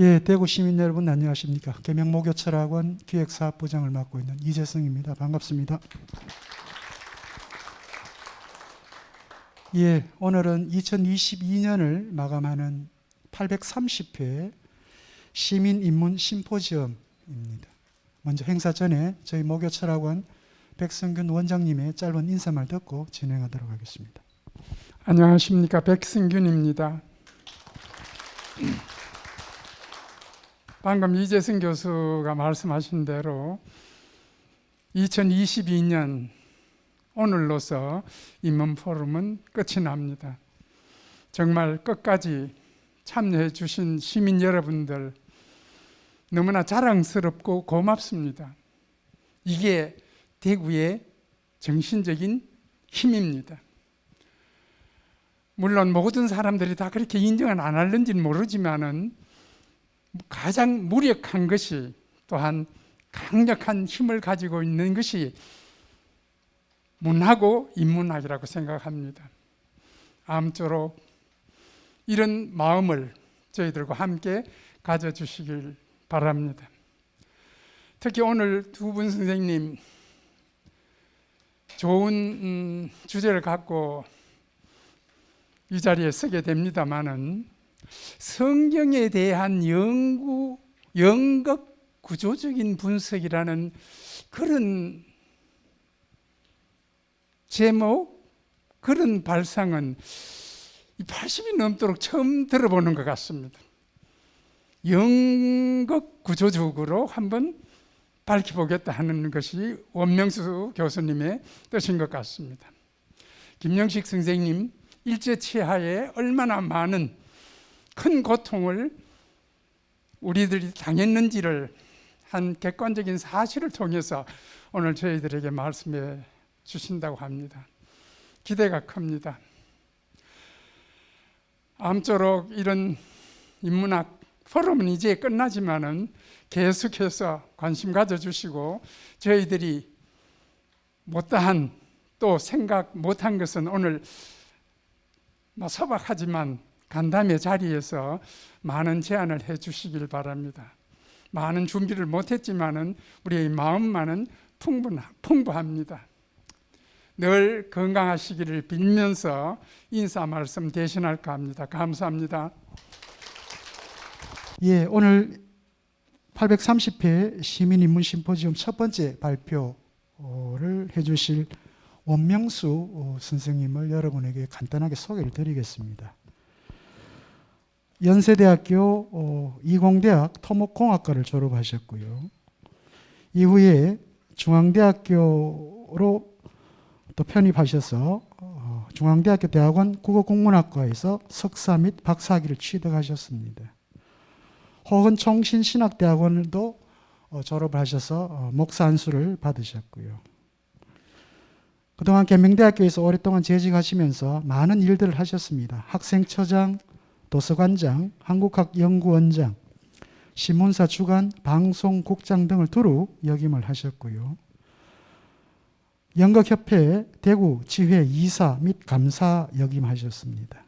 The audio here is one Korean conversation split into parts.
예, 대구 시민 여러분 안녕하십니까? 계명목요철학원 기획사업부장을 맡고 있는 이재성입니다. 반갑습니다. 예, 오늘은 2022년을 마감하는 830회 시민인문 심포지엄입니다. 먼저 행사 전에 저희 목요철학원 백성균 원장님의 짧은 인사말 듣고 진행하도록 하겠습니다. 안녕하십니까, 백승균입니다. 방금 이재승 교수가 말씀하신 대로 2022년 오늘로서 인문포럼은 끝이 납니다. 정말 끝까지 참여해 주신 시민 여러분들 너무나 자랑스럽고 고맙습니다. 이게 대구의 정신적인 힘입니다. 물론 모든 사람들이 다 그렇게 인정을 안 하는지는 모르지만은 가장 무력한 것이 또한 강력한 힘을 가지고 있는 것이 문하고 인문학이라고 생각합니다. 아무쪼록 이런 마음을 저희들과 함께 가져주시길 바랍니다. 특히 오늘 두 분 선생님 좋은 주제를 갖고 이 자리에 서게 됩니다마는 성경에 대한 연극 구조적인 분석이라는 그런 제목, 그런 발상은 80이 넘도록 처음 들어보는 것 같습니다. 연극 구조적으로 한번 밝혀보겠다 하는 것이 원명수 교수님의 뜻인 것 같습니다. 김영식 선생님 일제치하에 얼마나 많은 큰 고통을 우리들이 당했는지를 한 객관적인 사실을 통해서 오늘 저희들에게 말씀해 주신다고 합니다. 기대가 큽니다. 아무쪼록 이런 인문학 포럼은 이제 끝나지만은 계속해서 관심 가져주시고 저희들이 못다한 또 생각 못한 것은 오늘 소박하지만 간담회 자리에서 많은 제안을 해 주시길 바랍니다. 많은 준비를 못했지만은 우리의 마음만은 풍부합니다. 늘 건강하시기를 빌면서 인사 말씀 대신할까 합니다. 감사합니다. 예, 오늘 830회 시민인문 심포지엄 첫 번째 발표를 해주실 원명수 선생님을 여러분에게 간단하게 소개를 드리겠습니다. 연세대학교 이공대학 토목공학과를 졸업하셨고요. 이후에 중앙대학교로 또 편입하셔서 중앙대학교 대학원 국어국문학과에서 석사 및 박사학위를 취득하셨습니다. 호건총신신학대학원도 졸업을 하셔서 목사 안수를 받으셨고요. 그동안 계명대학교에서 오랫동안 재직하시면서 많은 일들을 하셨습니다. 학생처장, 도서관장, 한국학연구원장, 신문사 주간, 방송국장 등을 두루 역임을 하셨고요. 연극협회 대구 지회 이사 및 감사 역임하셨습니다.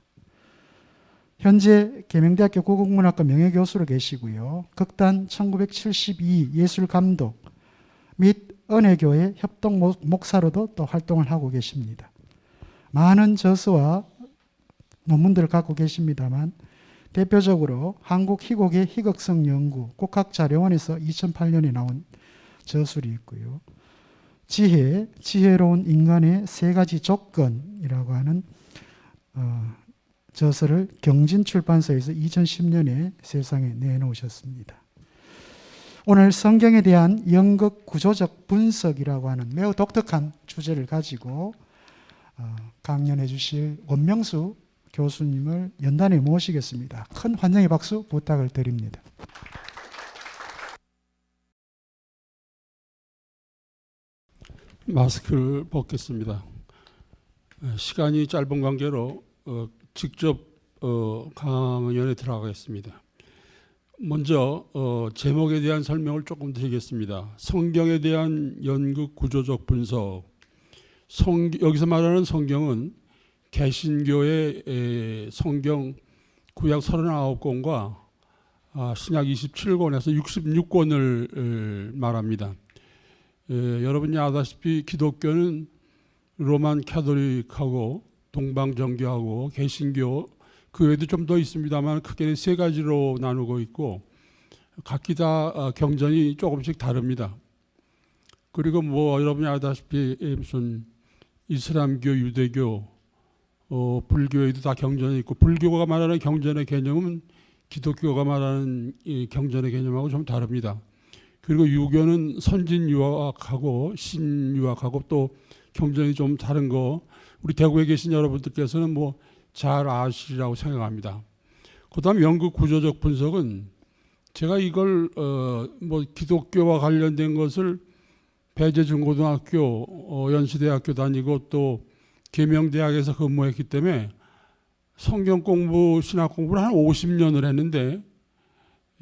현재 계명대학교 국어국문학과 명예교수로 계시고요. 극단 1972 예술감독 및 은혜교회 협동 목사로도 또 활동을 하고 계십니다. 많은 저서와 논문들을 갖고 계십니다만 대표적으로 한국희곡의 희극성 연구 국학자료원에서 2008년에 나온 저술이 있고요. 지혜로운 인간의 세 가지 조건이라고 하는 저서를 경진출판사에서 2010년에 세상에 내놓으셨습니다. 오늘 성경에 대한 연극 구조적 분석이라고 하는 매우 독특한 주제를 가지고 강연해 주실 원명수 교수님을 연단에 모시겠습니다. 큰 환영의 박수 부탁을 드립니다. 마스크를 벗겠습니다. 시간이 짧은 관계로 직접 강연에 들어가겠습니다. 먼저 제목에 대한 설명을 조금 드리겠습니다. 성경에 대한 연극 구조적 분석. 여기서 말하는 성경은 개신교의 성경 구약 39권과 신약 27권에서 66권을 말합니다. 여러분이 아다시피 기독교는 로만 캐톨릭하고 동방정교하고 개신교 그 외에도 좀 더 있습니다만 크게는 세 가지로 나누고 있고 각기 다 경전이 조금씩 다릅니다. 그리고 뭐 여러분이 아다시피 무슨 이슬람교, 유대교, 불교에도 다 경전이 있고 불교가 말하는 경전의 개념은 기독교가 말하는 이 경전의 개념하고 좀 다릅니다. 그리고 유교는 선진 유학하고 신유학하고 또 경전이 좀 다른 거 우리 대구에 계신 여러분들께서는 뭐 잘 아시리라고 생각합니다. 그다음 연극 구조적 분석은 제가 이걸 뭐 기독교와 관련된 것을 배재중고등학교, 연시대학교 다니고 또 계명대학에서 근무했기 때문에 성경 공부, 신학 공부를 한 50년을 했는데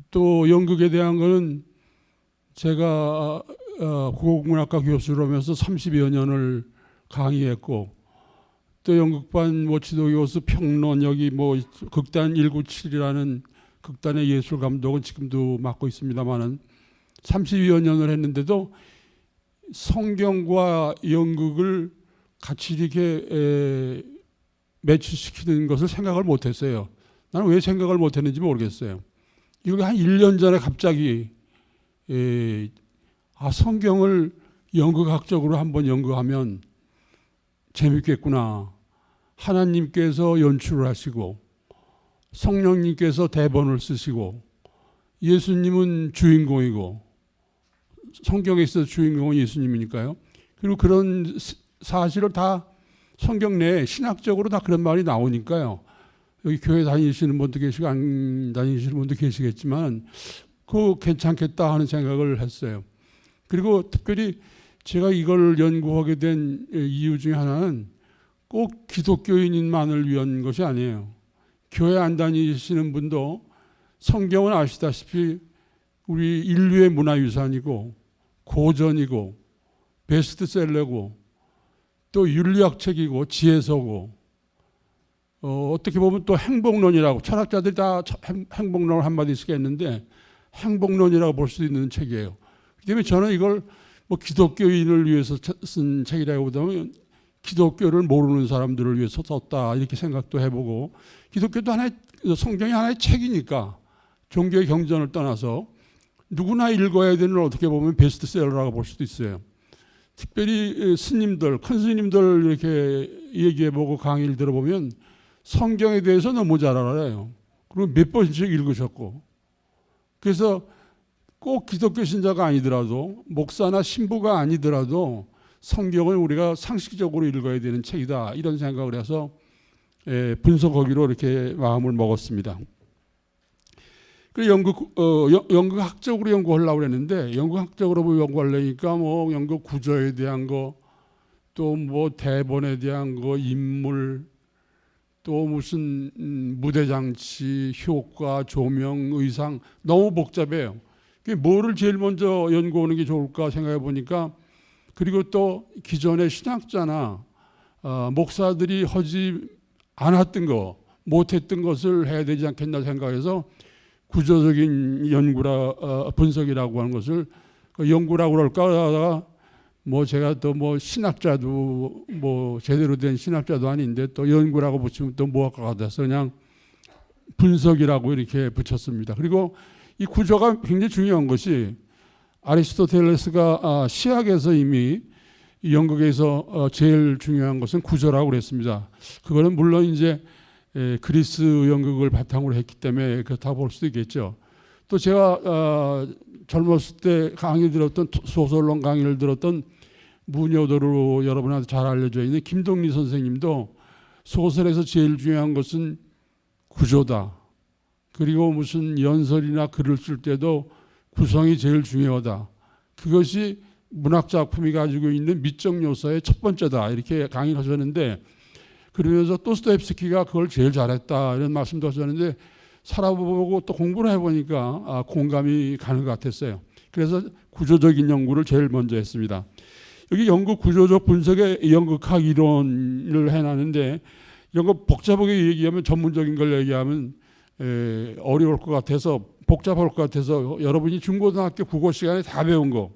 또 연극에 대한 거는 제가 국어국문학과 교수로 하면서 30여 년을 강의했고 또 연극반 뭐 지도교수 평론 여기 뭐 극단 197이라는 극단의 예술 감독은 지금도 맡고 있습니다만은 30여 년을 했는데도 성경과 연극을 같이 이렇게 매치시키는 것을 생각을 못했어요. 나는 왜 생각을 못했는지 모르겠어요. 이거 한 1년 전에 갑자기 성경을 연극학적으로 한번 연구하면 재밌겠구나. 하나님께서 연출을 하시고 성령님께서 대본을 쓰시고 예수님은 주인공이고 성경에 있어서 주인공은 예수님이니까요. 그리고 그런 사실을 다 성경 내에 신학적으로 다 그런 말이 나오니까요. 여기 교회 다니시는 분도 계시고 안 다니시는 분도 계시겠지만 그거 괜찮겠다 하는 생각을 했어요. 그리고 특별히 제가 이걸 연구하게 된 이유 중에 하나는 꼭 기독교인만을 위한 것이 아니에요. 교회 안 다니시는 분도 성경은 아시다시피 우리 인류의 문화유산이고 고전이고 베스트셀러고 또 윤리학책이고 지혜서고 어떻게 보면 또 행복론이라고 철학자들이 다 행복론을 한마디씩 했는데 행복론이라고 볼 수 있는 책이에요. 그렇기 때문에 저는 이걸 뭐 기독교인을 위해서 쓴 책이라기보다는 기독교를 모르는 사람들을 위해서 썼다 이렇게 생각도 해보고 기독교도 하나의 성경이 하나의 책이니까 종교의 경전을 떠나서 누구나 읽어야 되는 어떻게 보면 베스트셀러라고 볼 수도 있어요. 특별히 스님들, 큰 스님들 이렇게 얘기해보고 강의를 들어보면 성경에 대해서 너무 잘 알아요. 그리고 몇 번씩 읽으셨고 그래서 꼭 기독교 신자가 아니더라도 목사나 신부가 아니더라도 성경을 우리가 상식적으로 읽어야 되는 책이다 이런 생각을 해서 분석하기로 이렇게 마음을 먹었습니다. 그리고 연극학적으로 연구하려고 했는데 연극학적으로 연구하려니까 뭐 연극 구조에 대한 거 또 뭐 대본에 대한 거 인물 또 무슨 무대 장치 효과 조명 의상 너무 복잡해요. 뭐를 제일 먼저 연구하는 게 좋을까 생각해 보니까 그리고 또 기존의 신학자나 목사들이 하지 않았던 거 못했던 것을 해야 되지 않겠나 생각해서 구조적인 분석이라고 하는 것을 연구라고 그럴까 하다가 뭐 제가 또 뭐 신학자도 뭐 제대로 된 신학자도 아닌데 또 연구라고 붙이면 또 뭐할 것 같아서 그냥 분석이라고 이렇게 붙였습니다. 그리고 이 구조가 굉장히 중요한 것이 아리스토텔레스가 시학에서 이미 연극에서 제일 중요한 것은 구조라고 그랬습니다. 그거는 물론 이제 그리스 연극을 바탕으로 했기 때문에 그렇다고 볼 수도 있겠죠. 또 제가 젊었을 때 강의 들었던 소설론 강의를 들었던 무녀도로 여러분한테 잘 알려져 있는 김동리 선생님도 소설에서 제일 중요한 것은 구조다. 그리고 무슨 연설이나 글을 쓸 때도 구성이 제일 중요하다. 그것이 문학 작품이 가지고 있는 미적 요소의 첫 번째다. 이렇게 강의를 하셨는데 그러면서 도스토옙스키가 그걸 제일 잘했다. 이런 말씀도 하셨는데 살아보고 또 공부를 해보니까 공감이 가는 것 같았어요. 그래서 구조적인 연구를 제일 먼저 했습니다. 여기 연극 구조적 분석의 연극학 이론을 해놨는데 이런 거 복잡하게 얘기하면 전문적인 걸 얘기하면 어려울 것 같아서 복잡할 것 같아서 여러분이 중고등학교 국어 시간에 다 배운 거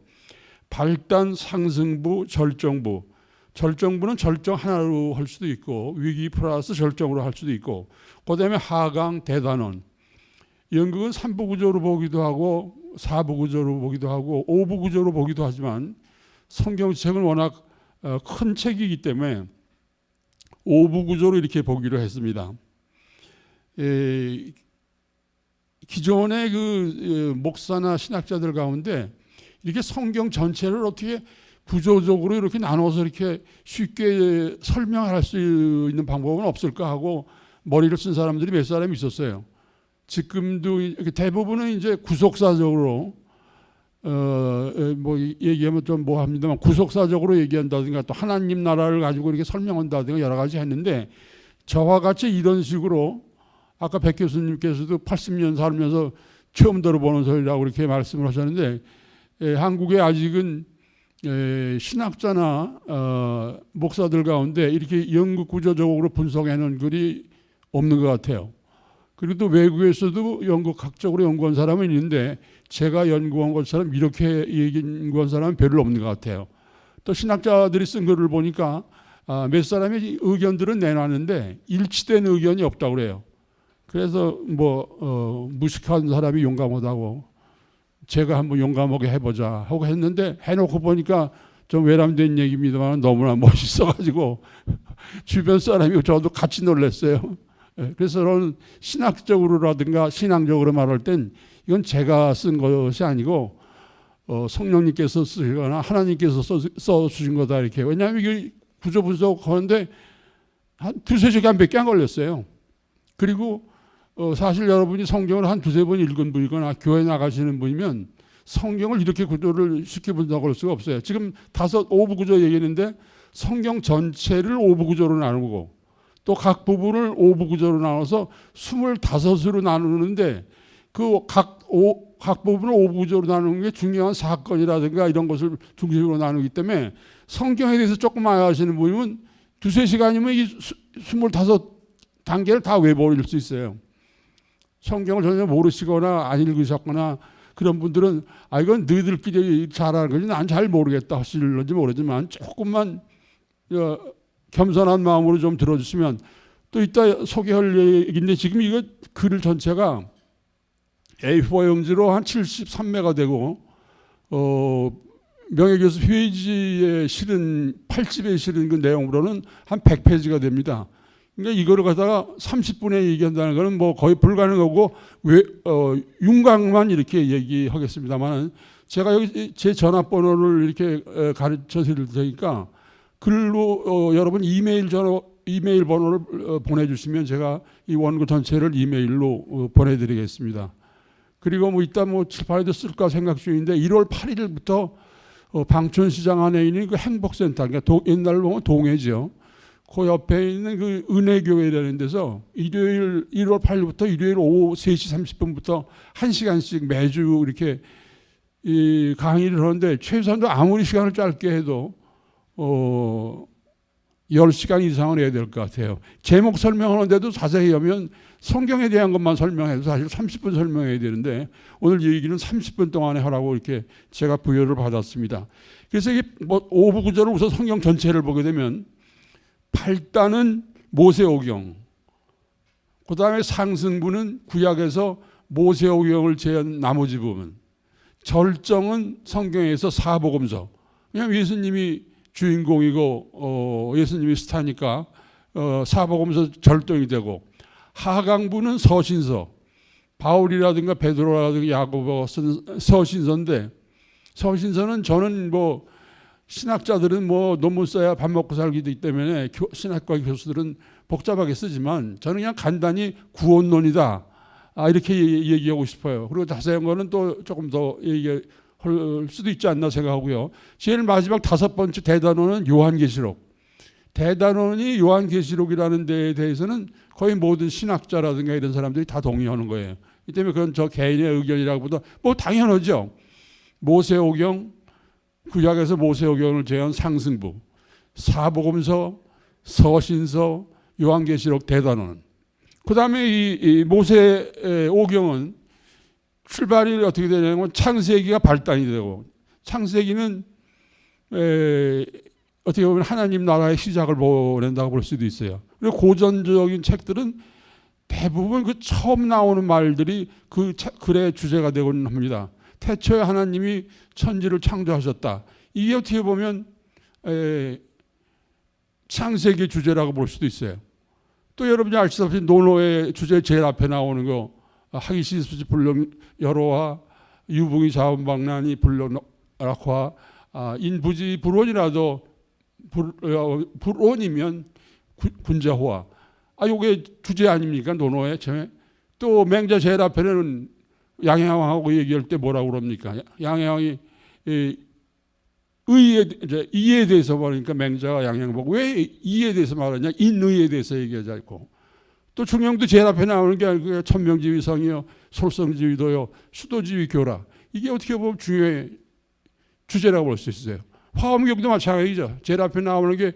발단, 상승부, 절정부. 절정부는 절정 하나로 할 수도 있고 위기 플러스 절정으로 할 수도 있고 그다음에 하강, 대단원. 연극은 3부 구조로 보기도 하고 4부 구조로 보기도 하고 5부 구조로 보기도 하지만 성경책은 워낙 큰 책이기 때문에 5부 구조로 이렇게 보기로 했습니다. 기존의 그 목사나 신학자들 가운데 이렇게 성경 전체를 어떻게 구조적으로 이렇게 나눠서 이렇게 쉽게 설명할 수 있는 방법은 없을까 하고 머리를 쓴 사람들이 몇 사람이 있었어요. 지금도 대부분은 이제 구속사적으로 뭐 얘기하면 좀 뭐합니다만 구속사적으로 얘기한다든가 또 하나님 나라를 가지고 이렇게 설명한다든가 여러 가지 했는데 저와 같이 이런 식으로 아까 백 교수님께서도 80년 살면서 처음 들어보는 소리라고 이렇게 말씀을 하셨는데 한국에 아직은 신학자나 목사들 가운데 이렇게 연극 구조적으로 분석해놓은 글이 없는 것 같아요. 그리고 또 외국에서도 연극학적으로 연구한 사람은 있는데 제가 연구한 것처럼 이렇게 연구한 사람은 별로 없는 것 같아요. 또 신학자들이 쓴 글을 보니까 몇 사람의 의견들은 내놨는데 일치된 의견이 없다고 그래요. 그래서 무식한 사람이 용감하다고 제가 한번 용감하게 해보자 하고 했는데 해놓고 보니까 좀 외람된 얘기입니다만 너무나 멋있어가지고 주변 사람이 저도 같이 놀랐어요. 그래서 저는 신학적으로라든가 신앙적으로 말할 땐 이건 제가 쓴 것이 아니고 성령님께서 쓰시거나 하나님께서 써주신 거다 이렇게. 왜냐하면 이게 구조 분석하는데 한 2-3시간밖에 안 걸렸어요. 그리고 사실 여러분이 성경을 한 2-3번 읽은 분이거나 교회 나가시는 분이면 성경을 이렇게 구조를 쉽게 분석할 수가 없어요. 지금 5부 구조 얘기했는데 성경 전체를 5부 구조로 나누고 또 각 부분을 5부 구조로 나눠서 25으로 나누는데 그 각 부분을 5부 구조로 나누는 게 중요한 사건이라든가 이런 것을 중심으로 나누기 때문에 성경에 대해서 조금 아시는 분이면 2-3시간이면 이 25단계를 다 외워버릴 수 있어요. 성경을 전혀 모르시거나 안 읽으셨거나 그런 분들은 이건 너희들끼리 잘하는 거지 난 잘 모르겠다 하실런지 모르지만 조금만 겸손한 마음으로 좀 들어주시면 또 이따 소개할 얘기인데 지금 이거 글 전체가 A4 용지로 한 73매가 되고 명예교수 회지에 실은 8집에 실은 그 내용으로는 한 100페이지가 됩니다. 그러니까 이거를 갖다가 30분에 얘기한다는 것은 뭐 거의 불가능하고 윤곽만 이렇게 얘기하겠습니다만 제가 여기 제 전화번호를 이렇게 가르쳐 드릴 테니까 글로 여러분 이메일 번호를 보내주시면 제가 이 원고 전체를 이메일로 보내드리겠습니다. 그리고 뭐 이따 뭐 칠판에도 쓸까 생각 중인데 1월 8일부터 방촌시장 안에 있는 그 행복센터, 그러니까 옛날로 보면 동해죠. 그 옆에 있는 그 은혜교회라는 데서 일요일 1월 8일부터 일요일 오후 3시 30분부터 1시간씩 매주 이렇게 이 강의를 하는데 최소한도 아무리 시간을 짧게 해도 10시간 이상은 해야 될 것 같아요. 제목 설명하는데도 자세히 하면 성경에 대한 것만 설명해도 사실 30분 설명해야 되는데 오늘 이 얘기는 30분 동안에 하라고 이렇게 제가 부여를 받았습니다. 그래서 이게 뭐 5부 구조를 우선 성경 전체를 보게 되면 8단은 모세오경, 그 다음에 상승부는 구약에서 모세오경을 제한 나머지 부분, 절정은 성경에서 사복음서. 왜냐하면 예수님이 주인공이고 예수님이 스타니까 사복음서 절정이 되고, 하강부는 서신서, 바울이라든가 베드로라든가 야고보가 쓴 서신서인데, 서신서는 저는 뭐 신학자들은 뭐 논문 써야 밥 먹고 살기도 때문에 신학과 교수들은 복잡하게 쓰지만 저는 그냥 간단히 구원론이다 이렇게 얘기하고 싶어요. 그리고 자세한 거는 또 조금 더 얘기할 수도 있지 않나 생각하고요. 제일 마지막 5번째 대단원은 요한계시록. 대단원이 요한계시록이라는 데에 대해서는 거의 모든 신학자라든가 이런 사람들이 다 동의하는 거예요. 이 때문에 그건 저 개인의 의견이라고보다 뭐 당연하죠. 모세오경, 구약에서 모세오경을 제한 상승부, 사복음서, 서신서, 요한계시록, 대단원. 그 다음에 이 모세오경은 출발이 어떻게 되냐면 창세기가 발단이 되고, 창세기는 어떻게 보면 하나님 나라의 시작을 보낸다고 볼 수도 있어요. 그리고 고전적인 책들은 대부분 그 처음 나오는 말들이 그 글의 주제가 되곤 합니다. 태초에 하나님이 천지를 창조하셨다. 이게 어떻게 보면 창세기 주제라고 볼 수도 있어요. 또 여러분이 아시다시피 노노의 주제 제일 앞에 나오는 거, 하기시스지 불령 여로와 유붕이 자원방난이 불러라화 인부지 불온이라도 불온이면 군자호와. 요게 주제 아닙니까? 노노의. 또 맹자 제일 앞에는 양해왕하고 얘기할 때 뭐라고 그럽니까? 양해왕이 이에 대해서 말하니까 맹자가 양해왕 보고 왜 이에 대해서 말하냐? 인의에 대해서 얘기하지 않고. 또 중용도 제일 앞에 나오는 게 천명지위성이요, 솔성지위도요, 수도지위교라. 이게 어떻게 보면 중요해 주제라고 볼 수 있어요. 화엄경도 마찬가지죠. 제일 앞에 나오는 게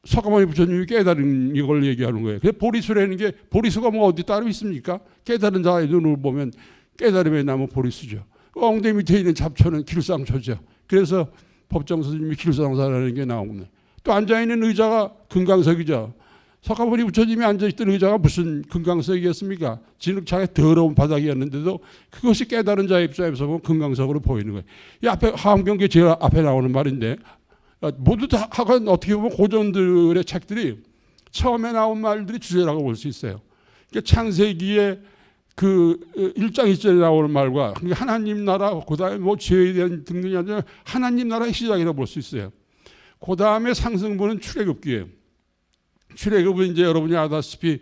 석가모니 부처님이 깨달은 이걸 얘기하는 거예요. 그래서 보리수라는 게, 보리수가 뭐 어디 따로 있습니까? 깨달은 자의 눈을 보면 깨달음의 나무 보리수죠. 엉덩이 밑에 있는 잡초는 길상초죠. 그래서 법정 스님이 길상사라는 게 나오고, 또 앉아있는 의자가 금강석이죠. 석가모니 부처님이 앉아있던 의자가 무슨 금강석이었습니까? 진흙차게 더러운 바닥이었는데도 그것이 깨달은 자의 입장에서 보면 금강석으로 보이는 거예요. 이 앞에 화엄경계 제일 앞에 나오는 말인데, 모두 다 하건 어떻게 보면 고전들의 책들이 처음에 나온 말들이 주제라고 볼 수 있어요. 그러니까 창세기에 그 1장 2절에 나오는 말과 하나님 나라, 그 다음에 뭐 죄에 대한 등등이 아니라 하나님 나라의 시작이라고 볼 수 있어요. 그 다음에 상승부는 출애굽기예요. 출애굽은 이제 여러분이 아다시피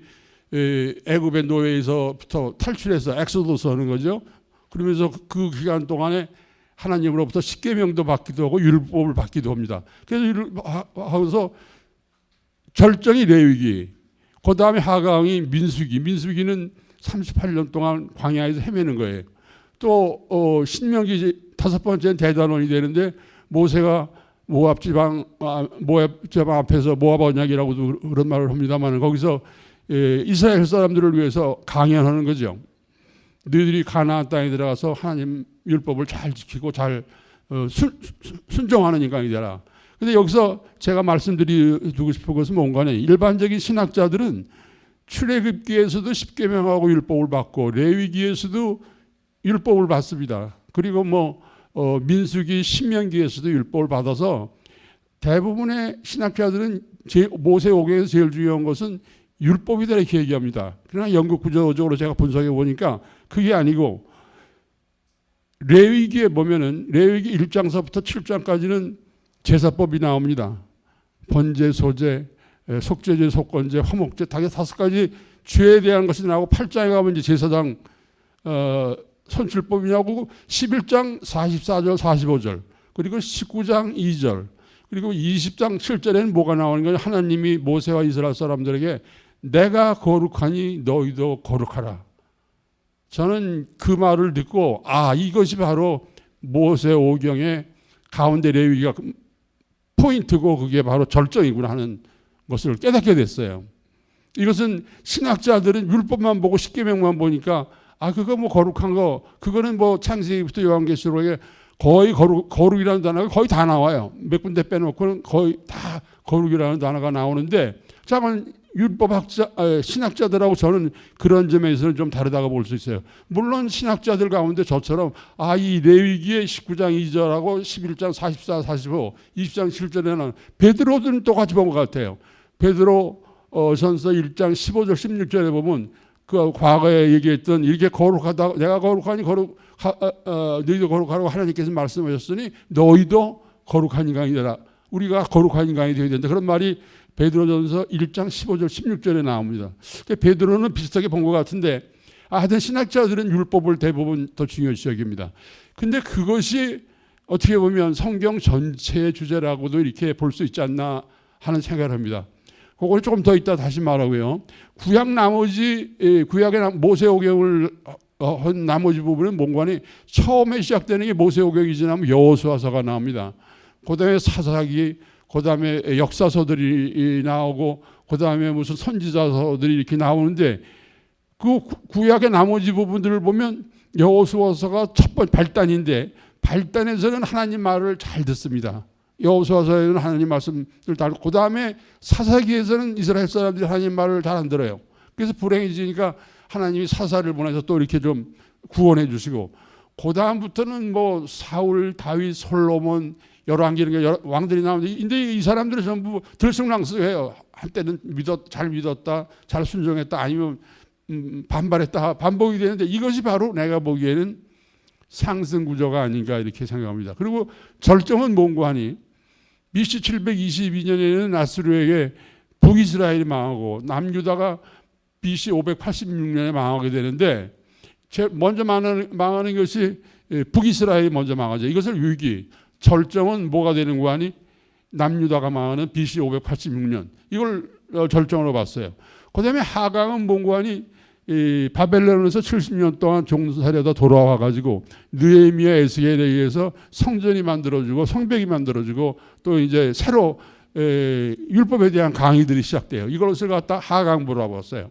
애굽의 노예에서부터 탈출해서 엑소더스 하는 거죠. 그러면서 그 기간 동안에 하나님으로부터 십계명도 받기도 하고 율법을 받기도 합니다. 그래서 하면서 절정이 레위기, 그 다음에 하강이 민수기는 38년 동안 광야에서 헤매는 거예요. 또 신명기 5번째는 대단원이 되는데 모세가 모압 지방 앞에서 모압 언약이라고도 그런 말을 합니다만, 거기서 이스라엘 사람들을 위해서 강연하는 거죠. 너희들이 가나안 땅에 들어가서 하나님 율법을 잘 지키고 잘 순종하는 인간이 되라. 근데 여기서 제가 말씀드리고 싶은 것은 뭔가는, 일반적인 신학자들은 출애굽기에서도 십계명하고 율법을 받고 레위기에서도 율법을 받습니다. 그리고 민수기, 신명기에서도 율법을 받아서 대부분의 신학자들은 모세오경에서 제일 중요한 것은 율법이다 이렇게 얘기합니다. 그러나 연구 구조적으로 제가 분석해 보니까 그게 아니고, 레위기에 보면은 레위기 1장서부터 7장까지는 제사법이 나옵니다. 번제, 소제, 속죄제, 속건제, 화목제, 다 5가지 죄에 대한 것이 나오고, 8장에 가면 이제 제사장 선출법이 나오고, 11장 44절, 45절, 그리고 19장 2절, 그리고 20장 7절에는 뭐가 나오는 거냐? 하나님이 모세와 이스라엘 사람들에게 내가 거룩하니 너희도 거룩하라. 저는 그 말을 듣고 이것이 바로 모세오경의 가운데 레위기가 포인트고 그게 바로 절정이구나 하는 것을 깨닫게 됐어요. 이것은 신학자들은 율법만 보고 십계명만 보니까 그거 뭐 거룩한 거, 그거는 뭐 창세기부터 요한계시록에 거의 거룩이라는 단어가 거의 다 나와요. 몇 군데 빼놓고는 거의 다 거룩이라는 단어가 나오는데, 잠깐 신학자들하고 저는 그런 점에서는 좀 다르다고 볼 수 있어요. 물론 신학자들 가운데 저처럼 이 레위기의 19장 2절하고 11장 44, 45, 20장 7절에는 베드로는 똑같이 본 것 같아요. 베드로 전서 1장 15절 16절에 보면 그 과거에 얘기했던, 이렇게 거룩하다, 내가 거룩하니 너희도 거룩하라고 하나님께서 말씀하셨으니 너희도 거룩한 인간이 되라. 우리가 거룩한 인간이 되어야 된다. 그런 말이 베드로전서 1장 15절 16절에 나옵니다. 베드로는 비슷하게 본 것 같은데, 하여튼 신학자들은 율법을 대부분 더 중요시 여깁니다. 근데 그것이 어떻게 보면 성경 전체의 주제라고도 이렇게 볼 수 있지 않나 하는 생각을 합니다. 그걸 조금 더 이따 다시 말하고요. 구약의 모세오경을 한 나머지 부분은 뭔가니, 처음에 시작되는 게 모세오경이 지나면 여호수아서가 나옵니다. 그 다음에 사사기, 그 다음에 역사서들이 나오고, 그 다음에 무슨 선지자서들이 이렇게 나오는데, 그 구약의 나머지 부분들을 보면 여호수아서가 첫 번째 발단인데 발단에서는 하나님 말을 잘 듣습니다. 여호수아서에는 하나님 말씀을 잘 듣고 그 다음에 사사기에서는 이스라엘 사람들이 하나님 말을 잘 안 들어요. 그래서 불행해지니까 하나님이 사사를 보내서 또 이렇게 좀 구원해 주시고 그 다음부터는 뭐 사울, 다윗, 솔로몬, 열왕기 이런 게 왕들이 나오는데 근데 이 사람들은 전부 들쑥날쑥해요. 한때는 잘 믿었다, 잘 순종했다, 아니면 반발했다, 반복이 되는데 이것이 바로 내가 보기에는 상승 구조가 아닌가 이렇게 생각합니다. 그리고 절정은 뭔고 하니 BC 722년에는 아수르에게 북이스라엘이 망하고 남유다가 BC 586년에 망하게 되는데 먼저 망하는 것이 북이스라엘이 먼저 망하죠. 이것을 위기, 절정은 뭐가 되는 거 하니 남유다가 망하는 BC 586년 이걸 절정으로 봤어요. 그 다음에 하강은 뭔고 하니 바벨론에서 70년 동안 종살이하다 돌아와 가지고 느헤미야 에스겔에 의해서 성전이 만들어지고 성벽이 만들어지고 또 이제 새로 율법에 대한 강의들이 시작돼요. 이것을 갖다 하강부라고 봤어요.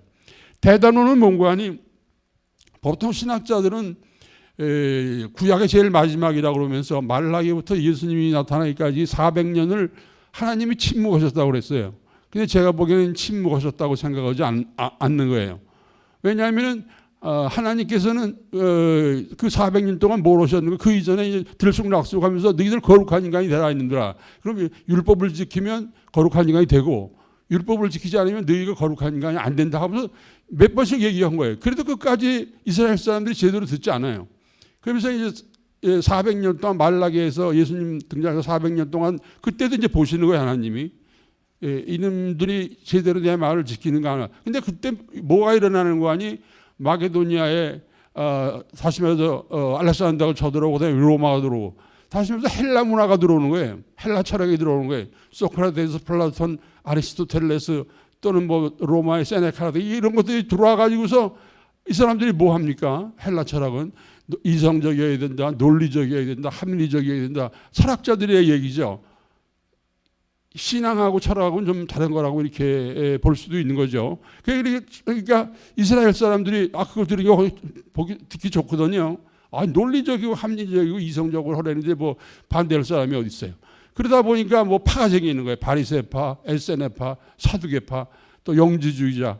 대단원은 뭔고 하니 보통 신학자들은 구약의 제일 마지막이라고 그러면서 말라기부터 예수님이 나타나기까지 400년을 하나님이 침묵하셨다고 그랬어요. 근데 제가 보기에는 침묵하셨다고 생각하지 않는 거예요. 왜냐하면 하나님께서는 그 400년 동안 뭘 하셨는가 그 이전에 이제 들쑥날쑥하면서 너희들 거룩한 인간이 되라 했는들아. 그럼 율법을 지키면 거룩한 인간이 되고 율법을 지키지 않으면 너희가 거룩한 인간이 안 된다 하면서 몇 번씩 얘기한 거예요. 그래도 끝까지 이스라엘 사람들이 제대로 듣지 않아요. 그러면서 이제 400년 동안 말라기에서 예수님 등장해서 400년 동안 그때도 이제 보시는 거예요. 하나님이. 이놈들이 제대로 내 말을 지키는가 하나. 근데 그때 뭐가 일어나는 거 아니 마게도니아에 다시 말해서 알렉산더가 쳐들어오고 그다음에 로마가 들어오고 다시 말해서 헬라 문화가 들어오는 거예요. 헬라 철학이 들어오는 거예요. 소크라테스, 플라톤, 아리스토텔레스 또는 뭐 로마의 세네카 이런 것들이 들어와 가지고서 이 사람들이 뭐 합니까? 헬라 철학은 이성적이어야 된다, 논리적이어야 된다, 합리적이어야 된다. 철학자들의 얘기죠. 신앙하고 철학하고는 좀 다른 거라고 이렇게 볼 수도 있는 거죠. 그러니까 이스라엘 사람들이 그거 들으니 듣기 좋거든요. 논리적이고 합리적이고 이성적으로 하려는데 뭐 반대할 사람이 어디 있어요. 그러다 보니까 뭐 파가 생기는 거예요. 바리새파, 에세네파, 사두개파, 또 영지주의자.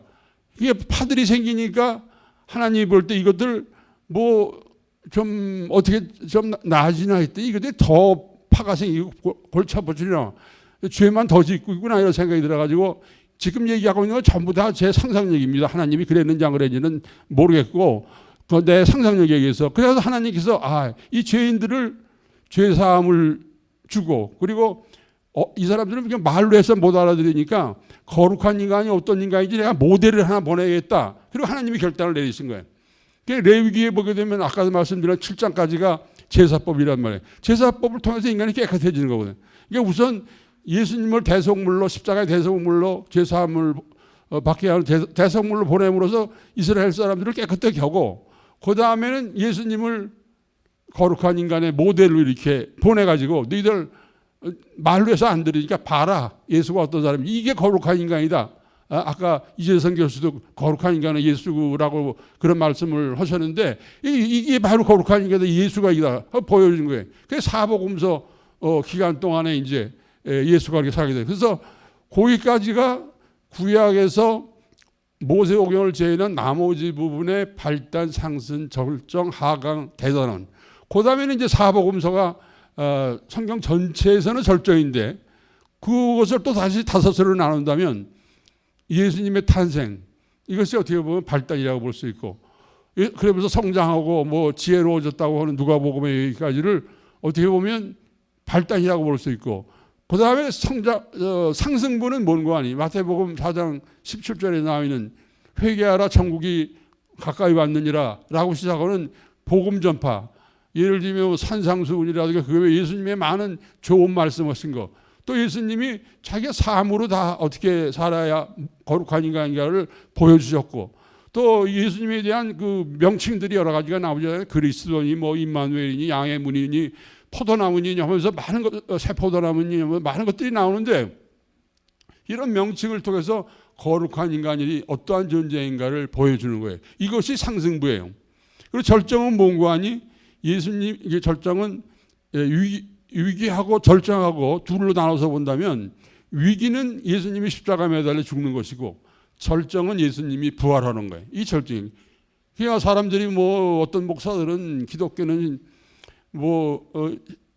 이게 파들이 생기니까 하나님이 볼 때 이것들 뭐 좀 어떻게 좀 나아지나 했더니 이것들이 더 파가 생기고 골치 아프지나 죄만 더 짓고 있구나 이런 생각이 들어가지고 지금 얘기하고 있는 건 전부 다 제 상상력입니다. 하나님이 그랬는지 안 그랬는지는 모르겠고 그 내 상상력에 의해서 그래서 하나님께서 이 죄인들을 죄사함을 주고 그리고 이 사람들은 그냥 말로 해서 못 알아들으니까 거룩한 인간이 어떤 인간인지 내가 모델을 하나 보내야겠다. 그리고 하나님이 결단을 내리신 거예요. 레위기에 보게 되면 아까도 말씀드린 7장까지가 제사법이란 말이에요. 제사법을 통해서 인간이 깨끗해지는 거거든요. 그러니까 우선 예수님을 대속물로 십자가의 대속물로 제사함을 받게 하는 대속물로 보냄으로써 이스라엘 사람들을 깨끗하게 하고 그 다음에는 예수님을 거룩한 인간의 모델로 이렇게 보내가지고 너희들 말로 해서 안 들으니까 봐라 예수가 어떤 사람인지 이게 거룩한 인간이다. 아까 이재성 교수도 거룩한 인간은 예수라고 그런 말씀을 하셨는데 이게 바로 거룩한 인간이다. 예수가 이다 보여준 거예요. 그래서 사복음서 기간 동안에 이제 예수가 이렇게 살게 돼요. 그래서 거기까지가 구약에서 모세오경을 제외한 나머지 부분의 발단, 상승, 절정, 하강, 대단원. 그 다음에는 이제 사복음서가 성경 전체에서는 절정인데 그것을 또 다시 다섯으로 나눈다면 예수님의 탄생 이것이 어떻게 보면 발단이라고 볼 수 있고 그러면서 성장하고 뭐 지혜로워졌다고 하는 누가복음의 얘기까지를 어떻게 보면 발단이라고 볼 수 있고 그 다음에 상승부는 뭔가 아니 마태복음 4장 17절에 나와 있는 회개하라 천국이 가까이 왔느니라 라고 시작하는 복음 전파 예를 들면 산상수훈이라든가 그게 왜 예수님의 많은 좋은 말씀하신 거 또 예수님이 자기가 삶으로 다 어떻게 살아야 거룩한 인간인가를 보여주셨고 또 예수님에 대한 그 명칭들이 여러 가지가 나오잖아요. 그리스도니 뭐 임마누엘이니 양의 문이니 포도나무니 하면서 많은 것, 새 포도나무니 많은 것들이 나오는데 이런 명칭을 통해서 거룩한 인간이 어떠한 존재인가를 보여주는 거예요. 이것이 상승부예요. 그리고 절정은 뭔가 하니 예수님 이게 절정은 위기하고 절정하고 둘로 나눠서 본다면 위기는 예수님이 십자가 매달려 죽는 것이고 절정은 예수님이 부활하는 거예요. 이 절정이. 그러니까 사람들이 뭐 어떤 목사들은 기독교는 뭐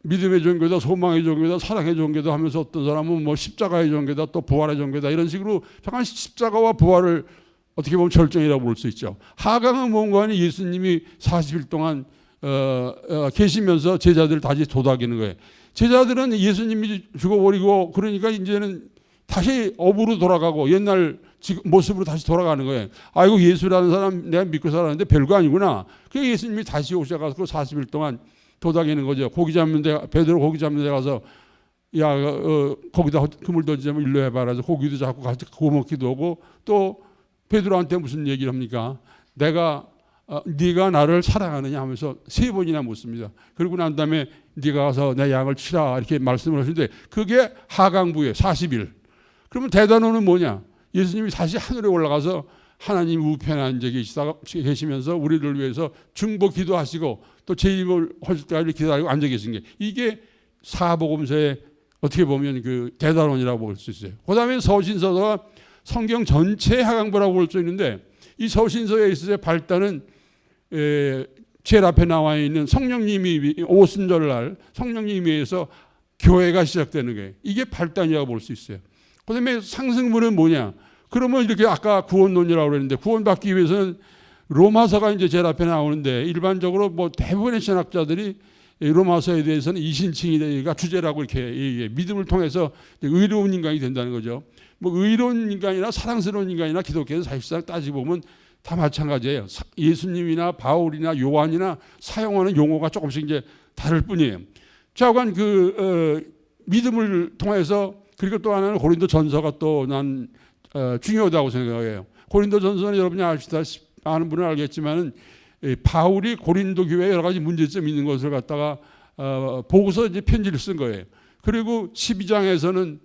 믿음의 종교다, 소망의 종교다, 사랑의 종교다 하면서 어떤 사람은 뭐 십자가의 종교다, 또 부활의 종교다 이런 식으로 잠깐 십자가와 부활을 어떻게 보면 절정이라고 볼 수 있죠. 하강은 뭔가 하니 예수님이 40일 동안 계시면서 제자들을 다시 도닥이는 거예요. 제자들은 예수님이 죽어버리고 그러니까 이제는 다시 업으로 돌아가고 옛날 모습으로 다시 돌아가는 거예요. 아이고 예수라는 사람 내가 믿고 살았는데 별거 아니구나. 그래서 예수님이 다시 오셔서 40일 동안 도닥이는 거죠. 고기 잡는 데 베드로 고기 잡는 데 가서 야 거기다 그물 던지자면 일로 해봐라 해서 고기도 잡고 같이 구워 먹기도 하고 또 베드로한테 무슨 얘기를 합니까? 네가 나를 사랑하느냐 하면서 3번이나 묻습니다. 그러고 난 다음에 네가 가서 내 양을 치라 이렇게 말씀을 하시는데 그게 하강부예요. 40일. 그러면 대단원은 뭐냐? 예수님이 다시 하늘에 올라가서 하나님 우편에 앉아 계시면서 우리를 위해서 중보 기도하시고 또 재림을 하실 때까지 기다리고 앉아 계신 게 이게 사복음서의 어떻게 보면 그 대단원이라고 볼 수 있어요. 그 다음에 서신서가 성경 전체의 하강부라고 볼 수 있는데 이 서신서에 있어서 발단은 제일 앞에 나와 있는 성령님이 오순절날 성령님에 의해서 교회가 시작되는 거예요. 이게 발단이라고 볼 수 있어요. 그 다음에 상승부는 뭐냐? 그러면 이렇게 아까 구원론이라고 그랬는데 구원받기 위해서는 로마서가 이제 제일 앞에 나오는데 일반적으로 뭐 대부분의 신학자들이 로마서에 대해서는 이신칭의가 주제라고 이렇게 믿음을 통해서 의로운 인간이 된다는 거죠. 뭐 의로운 인간이나 사랑스러운 인간이나 기독교는 사실상 따지고 보면 다 마찬가지예요. 예수님이나 바울이나 요한이나 사용하는 용어가 조금씩 이제 다를 뿐이에요. 좌우간 믿음을 통해서 그리고 또 하나는 고린도 전서가 또 난 중요하다고 생각해요. 고린도 전서는 여러분이 아는 분은 알겠지만은 바울이 고린도 교회에 여러 가지 문제점이 있는 것을 갖다가 보고서 이제 편지를 쓴 거예요. 그리고 12장에서는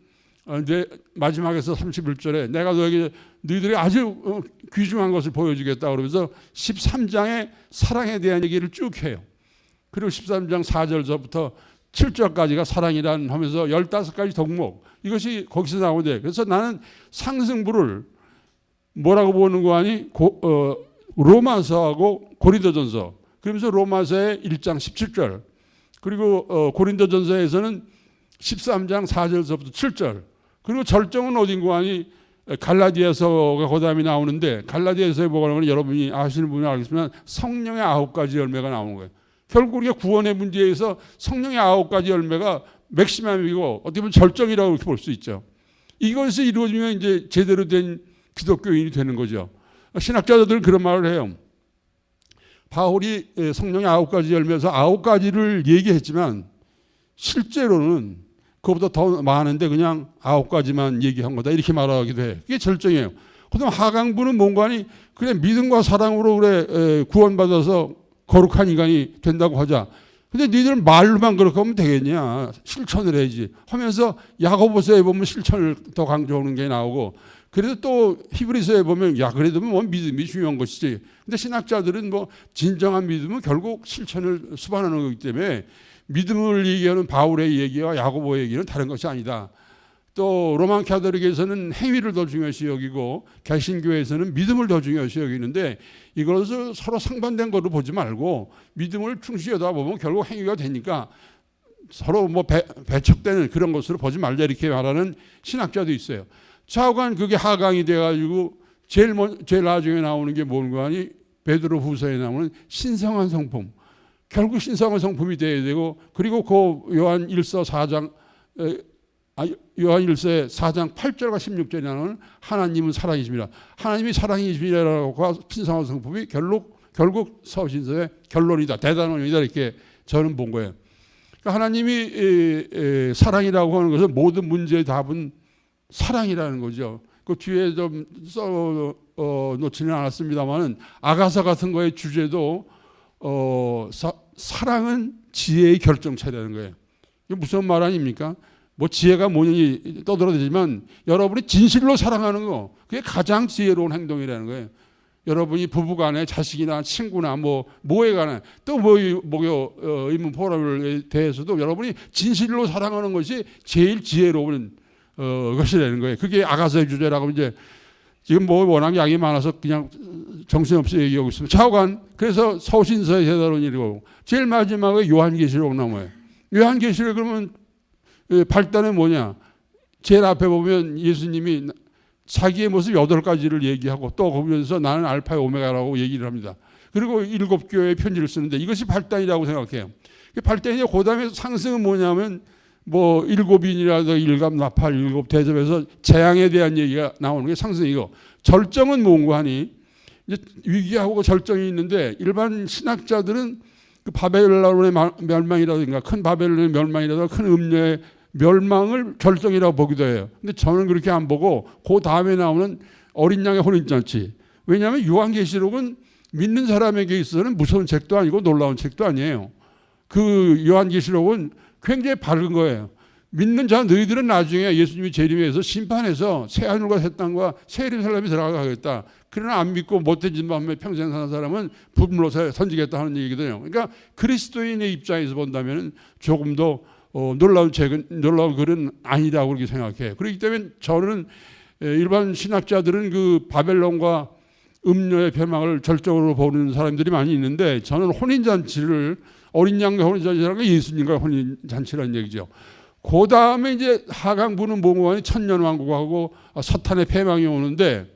마지막에서 31절에 내가 너희들이 아주 귀중한 것을 보여주겠다 그러면서 13장에 사랑에 대한 얘기를 쭉 해요. 그리고 13장 4절서부터 7절까지가 사랑이란 하면서 15가지 덕목 이것이 거기서 나오는데 그래서 나는 상승부를 뭐라고 보는 거 아니? 로마서하고 고린도전서 그러면서 로마서의 1장 17절 그리고 고린도전서에서는 13장 4절서부터 7절 그리고 절정은 어딘가 하니 갈라디아서가 그 다음에 나오는데 갈라디아서에 뭐가 나오면 여러분이 아시는 분은 알겠지만 성령의 9가지 열매가 나오는 거예요. 결국 우리가 구원의 문제에서 성령의 9가지 열매가 맥시멈이고 어떻게 보면 절정이라고 이렇게 볼 수 있죠. 이것이 이루어지면 이제 제대로 된 기독교인이 되는 거죠. 신학자들은 그런 말을 해요. 바울이 성령의 9가지 열매에서 9가지를 얘기했지만 실제로는 그것보다 더 많은데 그냥 9가지만 얘기한 거다 이렇게 말하기도 해요. 그게 절정이에요. 그다음 하강부는 뭔가 하니 그래 믿음과 사랑으로 그래 구원받아서 거룩한 인간이 된다고 하자. 근데 니들은 말로만 그렇게 하면 되겠냐. 실천을 해야지 하면서 야고보서에 보면 실천을 더 강조하는 게 나오고 그래도 또 히브리서에 보면 야 그래도 뭐 믿음이 중요한 것이지. 근데 신학자들은 뭐 진정한 믿음은 결국 실천을 수반하는 거기 때문에 믿음을 얘기하는 바울의 얘기와 야고보의 얘기는 다른 것이 아니다. 또 로만 카톨릭에서는 행위를 더 중요시 여기고 개신교에서는 믿음을 더 중요시 여기는데 이것을 서로 상반된 거로 보지 말고 믿음을 충실히 하다 보면 결국 행위가 되니까 서로 뭐 배척되는 그런 것으로 보지 말자 이렇게 말하는 신학자도 있어요. 좌우간 그게 하강이 돼가지고 제일 나중에 나오는 게 뭔가 하니 베드로 후서에 나오는 신성한 성품. 결국 신성한 성품이 돼야 되고 그리고 그 요한 1서 4장 요한 1서의 4장 8절과 16절에 나오는 하나님은 사랑이십니다. 하나님이 사랑이십니다라고 신성한 성품이 결국 서신서의 결론이다. 대단원이다 이렇게 저는 본 거예요. 그러니까 하나님이 사랑이라고 하는 것은 모든 문제의 답은 사랑이라는 거죠. 그 뒤에 좀 놓지는 않았습니다만은 아가사 같은 거의 주제도 사랑은 지혜의 결정체라는 거예요. 이게 무슨 말 아닙니까? 뭐 지혜가 뭐니 떠들어대지만 여러분이 진실로 사랑하는 거, 그게 가장 지혜로운 행동이라는 거예요. 여러분이 부부간에 자식이나 친구나 뭐에 관해 또 목요 의문 포럼에 대해서도 여러분이 진실로 사랑하는 것이 제일 지혜로운 것이라는 거예요. 그게 아가서의 주제라고 이제 지금 뭐 워낙 양이 많아서 그냥 정신없이 얘기하고 있습니다. 좌우간 그래서 서신서의 세다론이고 제일 마지막에 요한계시록 나와요. 요한계시록 그러면 발단은 뭐냐? 제일 앞에 보면 예수님이 자기의 모습 8가지를 얘기하고 또 보면서 나는 알파의 오메가라고 얘기를 합니다. 그리고 7교회에 편지를 쓰는데 이것이 발단이라고 생각해요. 발단이 그 다음에 상승은 뭐냐면 뭐 7인이라도 일갑 나팔 7 대접해서 재앙에 대한 얘기가 나오는 게 상승이고 절정은 뭔가 하니 이제 위기하고 절정이 있는데 일반 신학자들은 그 바벨론의 멸망이라든가 큰 바벨론의 멸망이라든가 큰 음녀의 멸망을 절정이라고 보기도 해요. 근데 저는 그렇게 안 보고 그 다음에 나오는 어린 양의 혼인잔치. 왜냐하면 요한계시록은 믿는 사람에게 있어서는 무서운 책도 아니고 놀라운 책도 아니에요. 그 요한계시록은 굉장히 밝은 거예요. 믿는 자 너희들은 나중에 예수님이 재림해서 심판해서 새하늘과 새 땅과 새 예루살렘에 들어가겠다. 그러나 안 믿고 못된 밤에 평생 사는 사람은 불물로 선지겠다 하는 얘기거든요. 그러니까 그리스도인의 입장에서 본다면 조금 더 놀라운 글은 아니라고 그렇게 생각해요. 그렇기 때문에 저는 일반 신학자들은 그 바벨론과 음녀의 멸망을 절정으로 보는 사람들이 많이 있는데 저는 혼인잔치를 어린 양과 혼인잔치라는 게 예수님과 혼인잔치라는 얘기죠. 그 다음에 이제 하강부는 뭐뭐하니 천년왕국하고 사탄의 패망이 오는데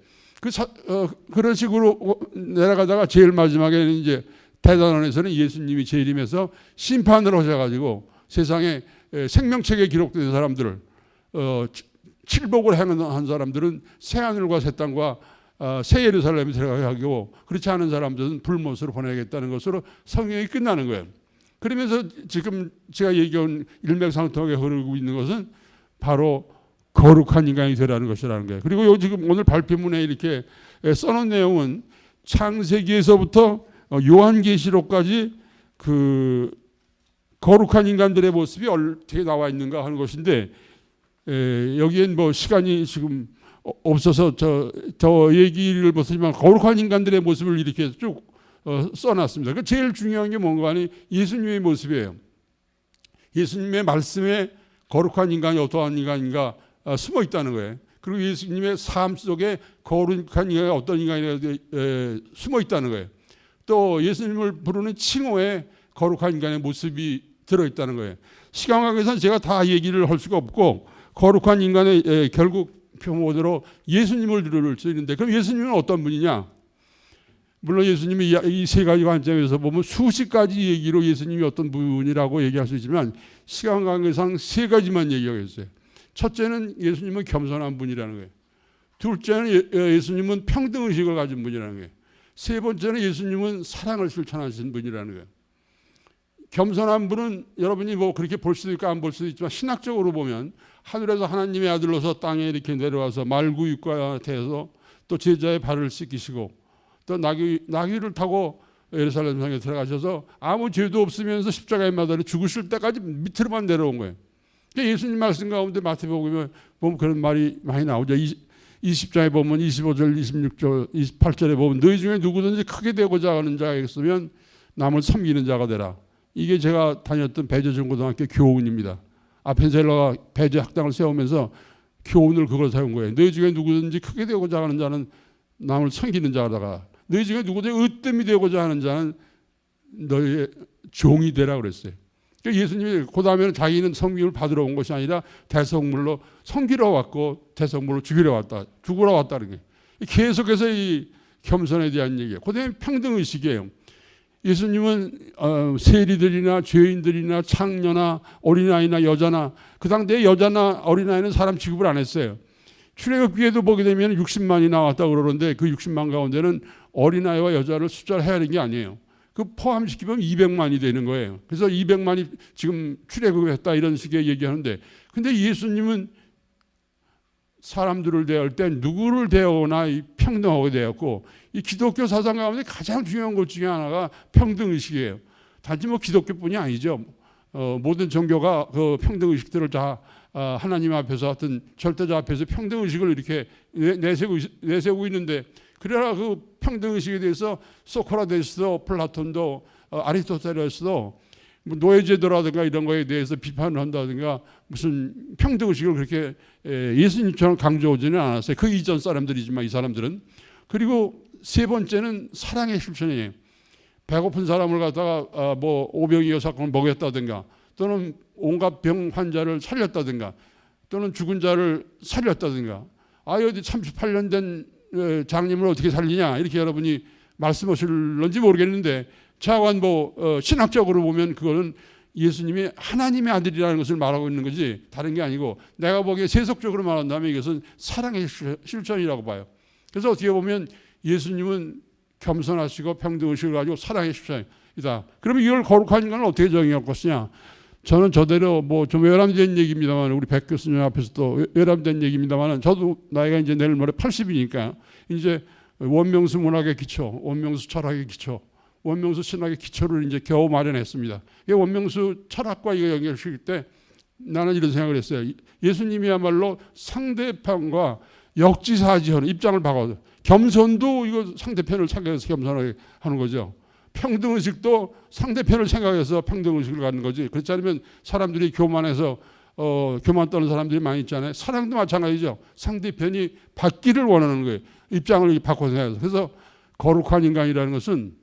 그런 식으로 내려가다가 제일 마지막에는 이제 대단원에서는 예수님이 재림해서 심판을 하셔가지고 세상에 생명책에 기록된 사람들을 칠복을 행한 사람들은 새하늘과 새 땅과 새 예루살렘에 들어가게 하고 그렇지 않은 사람들은 불못으로 보내겠다는 것으로 성경이 끝나는 거예요. 그러면서 지금 제가 얘기한 일맥상통하게 흐르고 있는 것은 바로 거룩한 인간이 되라는 것이라는 거예요. 그리고 지금 오늘 발표문에 이렇게 써놓은 내용은 창세기에서부터 요한계시록까지 그 거룩한 인간들의 모습이 어떻게 나와 있는가 하는 것인데 여기엔 뭐 시간이 지금 없어서 저 얘기를 못하지만 거룩한 인간들의 모습을 이렇게 쭉 써놨습니다. 그 제일 중요한 게 뭔가 하니 예수님의 모습이에요. 예수님의 말씀에 거룩한 인간이 어떠한 인간인가 숨어 있다는 거예요. 그리고 예수님의 삶 속에 거룩한 인간이 어떤 인간이 숨어 있다는 거예요. 또 예수님을 부르는 칭호에 거룩한 인간의 모습이 들어있다는 거예요. 시간 관계에서는 제가 다 얘기를 할 수가 없고 거룩한 인간의 결국 표모대로 예수님을 들을 수 있는데 그럼 예수님은 어떤 분이냐? 물론 예수님이 이 세 가지 관점에서 보면 수십 가지 얘기로 예수님이 어떤 분이라고 얘기할 수 있지만 시간 관계상 세 가지만 얘기하겠어요. 첫째는 예수님은 겸손한 분이라는 거예요. 둘째는 예수님은 평등의식을 가진 분이라는 거예요. 세 번째는 예수님은 사랑을 실천하신 분이라는 거예요. 겸손한 분은 여러분이 뭐 그렇게 볼 수도 있고 안 볼 수도 있지만 신학적으로 보면 하늘에서 하나님의 아들로서 땅에 이렇게 내려와서 말구육과 태워서 또 제자의 발을 씻기시고 또 나귀를 타고 예루살렘 성에 들어가셔서 아무 죄도 없으면서 십자가에 매달려 죽으실 때까지 밑으로만 내려온 거예요. 그러니까 예수님 말씀 가운데 마태복음에 보면 그런 말이 많이 나오죠. 20장에 보면 25절, 26절, 28절에 보면 너희 중에 누구든지 크게 되고자 하는 자가 있으면 남을 섬기는 자가 되라. 이게 제가 다녔던 배재중고등학교 교훈입니다. 아펜셀러가 배재 학당을 세우면서 교훈을 그걸 세운 거예요. 너희 중에 누구든지 크게 되고자 하는 자는 남을 섬기는 자다가 너희 중에 누구든지 으뜸이 되고자 하는 자는 너희의 종이 되라 그랬어요. 그러니까 예수님이 그 다음에는 자기는 섬김을 받으러 온 것이 아니라 대성물로 섬기러 왔고 대성물로 죽으러 왔다는 게 계속해서 이 겸손에 대한 얘기예요. 그 다음에 평등의식이에요. 예수님은 세리들이나 죄인들이나 창녀나 어린아이나 여자나 그 당대에 여자나 어린아이는 사람 취급을 안 했어요. 출애굽기에도 보게 되면 60만이 나왔다고 그러는데 그 60만 가운데는 어린아이와 여자를 숫자를 헤아린 게 아니에요. 그 포함시키면 200만이 되는 거예요. 그래서 200만이 지금 출애굽했다 이런 식의 얘기하는데 근데 예수님은 사람들을 대할 때 누구를 대하거나 평등하게 대했고 이 기독교 사상 가운데 가장 중요한 것 중에 하나가 평등의식이에요. 단지 뭐 기독교뿐이 아니죠. 모든 종교가 그 평등 의식들을 다 하나님 앞에서 하여튼 절대자 앞에서 평등 의식을 이렇게 내세우고 있는데, 그러나 그 평등 의식에 대해서 소크라테스도 플라톤도 아리스토텔레스도 뭐 노예제도라든가 이런 거에 대해서 비판을 한다든가 무슨 평등 의식을 그렇게 예수님처럼 강조하지는 않았어요. 그 이전 사람들이지만 이 사람들은. 그리고 세 번째는 사랑의 실천이에요. 배고픈 사람을 갖다가 뭐 오병이어 사건을 먹였다든가, 또는 온갖 병 환자를 살렸다든가, 또는 죽은 자를 살렸다든가. 어디 38년 된 장님을 어떻게 살리냐 이렇게 여러분이 말씀하실런지 모르겠는데, 차관 신학적으로 보면 그거는 예수님이 하나님의 아들이라는 것을 말하고 있는 거지 다른 게 아니고, 내가 보기에 세속적으로 말한다면 이것은 사랑의 실천이라고 봐요. 그래서 어떻게 보면 예수님은 겸손하시고 평등의식을 가지고 사랑의 실천이다. 그러면 이걸 거룩한 인간을 어떻게 정의할 것이냐? 저는 저대로 뭐 좀 외람된 얘기입니다만, 우리 백 교수님 앞에서 또 외람된 얘기입니다만, 저도 나이가 이제 내일 모레 80이니까 이제 원명수 문학의 기초, 원명수 철학의 기초, 원명수 신학의 기초를 이제 겨우 마련했습니다. 이 원명수 철학과 이거 연결시킬 때 나는 이런 생각을 했어요. 예수님이야말로 상대편과 역지사지하는 입장을 바꿔서, 겸손도 이거 상대편을 생각해서 겸손하게 하는 거죠. 평등의식도 상대편을 생각해서 평등의식을 갖는 거지. 그렇지 않으면 사람들이 교만해서 교만 떠는 사람들이 많이 있잖아요. 사랑도 마찬가지죠. 상대편이 받기를 원하는 거예요. 입장을 바꿔서 생각해서. 그래서 거룩한 인간이라는 것은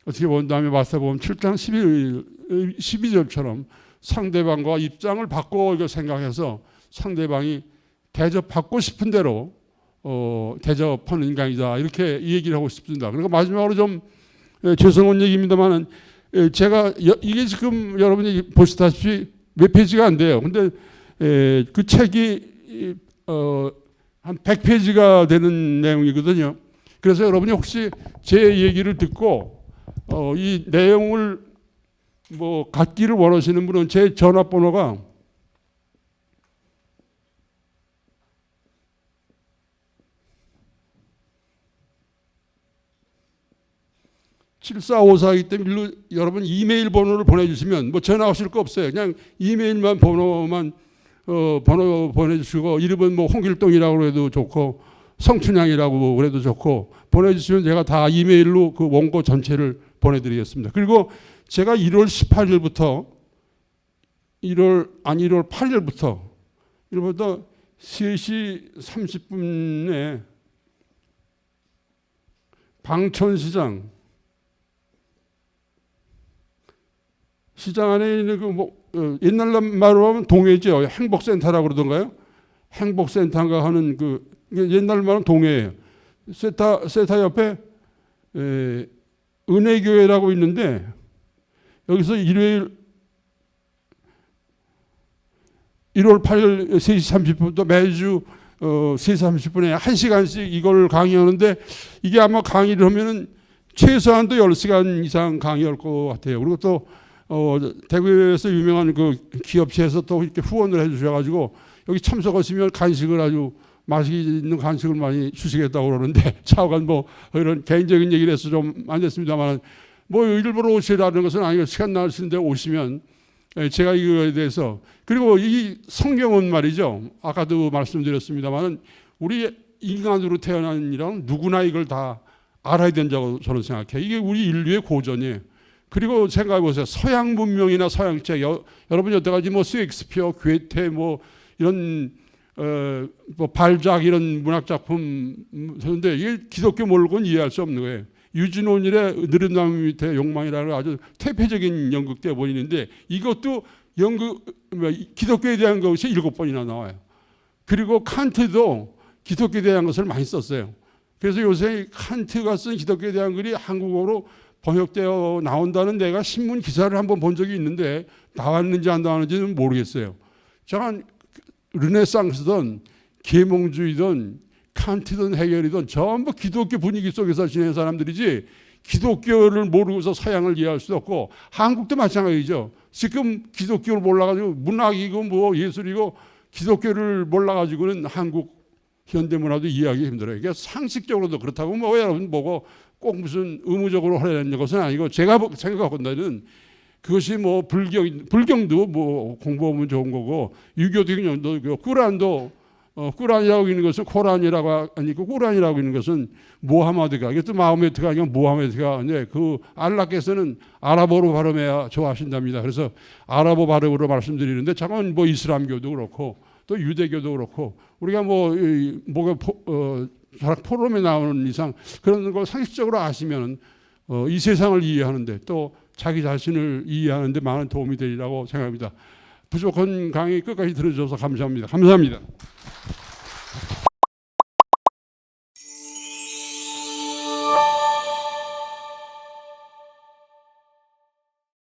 어떻게 본다면 마태복음 7장 12절처럼 상대방과 입장을 바꿔 이걸 생각해서 상대방이 대접받고 싶은 대로 대접하는 인간이다, 이렇게 이 얘기를 하고 싶습니다. 그리고 마지막으로 좀 죄송한 얘기입니다만, 제가 이게 지금 여러분이 보시다시피 몇 페이지가 안 돼요. 근데 그 책이 한 100페이지가 되는 내용이거든요. 그래서 여러분이 혹시 제 얘기를 듣고 이 내용을 뭐 갖기를 원하시는 분은 제 전화번호가 7454이기 때문에 여러분 이메일 번호를 보내주시면, 뭐 전화 오실 거 없어요. 그냥 이메일만 번호 보내주시고, 이름은 뭐 홍길동이라고 해도 좋고 성춘향이라고 그래도 좋고 보내주시면 제가 다 이메일로 그 원고 전체를 보내드리겠습니다. 그리고 제가 1월 18일부터 1월 8일부터 3시 30분에 방천시장 안에 있는 그 옛날 말로 하면 동해죠. 행복센터라고 그러던가요? 행복센터인가 하는 그 옛날 말은 동해예요. 센터 옆에 은혜교회라고 있는데, 여기서 일요일 1월 8일 3시 30분부터 매주 3시 30분에 1시간씩 이걸 강의하는데, 이게 아마 강의를 하면은 최소한도 10시간 이상 강의할 것 같아요. 그리고 또 대구에서 유명한 그 기업체에서 또 이렇게 후원을 해주셔가지고 여기 참석하시면 간식을 아주 맛있는 간식을 많이 주시겠다고 그러는데, 차후간 뭐 이런 개인적인 얘기를 해서 좀 안 됐습니다만, 뭐 일부러 오시라는 것은 아니고 시간 나시는데 오시면 제가 이거에 대해서, 그리고 이 성경은 말이죠, 아까도 말씀드렸습니다만 우리 인간으로 태어난 이랑 누구나 이걸 다 알아야 된다고 저는 생각해요. 이게 우리 인류의 고전이에요. 그리고 생각해 보세요. 서양 문명이나 서양책, 여러분 여태까지 뭐 셰익스피어, 괴테 뭐 이런 뭐 발작 이런 문학 작품 하는데, 이게 기독교 모르고는 이해할 수 없는 거예요. 유진 온일의 느린 나무 밑에 욕망이라는 아주 퇴폐적인 연극 때 보이는데, 이것도 기독교에 대한 것이 7번이나 나와요. 그리고 칸트도 기독교에 대한 것을 많이 썼어요. 그래서 요새 칸트가 쓴 기독교에 대한 글이 한국어로 번역되어 나온다는 내가 신문 기사를 한번 본 적이 있는데, 나왔는지 안 나왔는지는 모르겠어요. 저는 르네상스든 계몽주의든 칸트든 해결이든 전부 기독교 분위기 속에서 지낸 사람들이지, 기독교를 모르고서 서양을 이해할 수도 없고, 한국도 마찬가지죠. 지금 기독교를 몰라가지고 문학이고 뭐 예술이고 기독교를 몰라가지고는 한국 현대문화도 이해하기 힘들어요. 이게 상식적으로도 그렇다고 뭐 여러분 보고 꼭 무슨 의무적으로 하려는 것은 아니고, 제가 생각하건대는 그것이 뭐 불경도 뭐 공부하면 좋은 거고 유교도 꾸란도 꾸란이라고 있는 것은 코란이라고 아니고 꾸란이라고 있는 것은 모하마드가 이게 또 마호메트가 아니고 모하메트가 이제 그 알라께서는 아랍어로 발음해야 좋아하신답니다. 그래서 아랍어 발음으로 말씀드리는데 잠깐 뭐 이슬람교도 그렇고 또 유대교도 그렇고 우리가 뭐가 포럼에 나오는 이상 그런 걸 상식적으로 아시면 이 세상을 이해하는데 또 자기 자신을 이해하는데 많은 도움이 되리라고 생각합니다. 부족한 강의 끝까지 들어주셔서 감사합니다. 감사합니다.